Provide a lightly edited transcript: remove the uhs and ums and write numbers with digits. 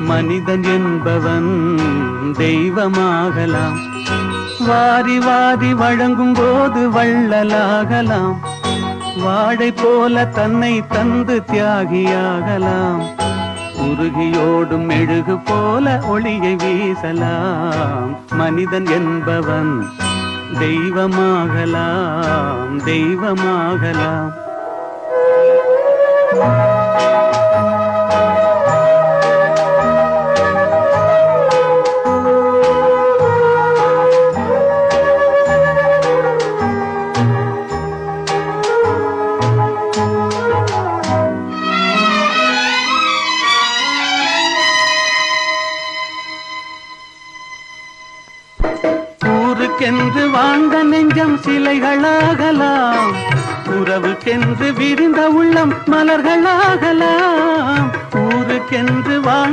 மனிதன் என்பவன் தெய்வமாகலாம். வாரி வாரி வழங்கும் போது வள்ளலாகலாம். வாழை போல தன்னை தந்து தியாகியாகலாம். உருகியோடும் மெழுகு போல ஒளியை வீசலாம். மனிதன் என்பவன் தெய்வமாகலாம், தெய்வமாகலாம். ஊருக்கென்று வாழ்ந்த நெஞ்சம் சிலைகளாகலாம். உறவுக்கென்று விரிந்த உள்ளம் மலர்களாகலாம். ஊருக்கென்று வாழ்ந்த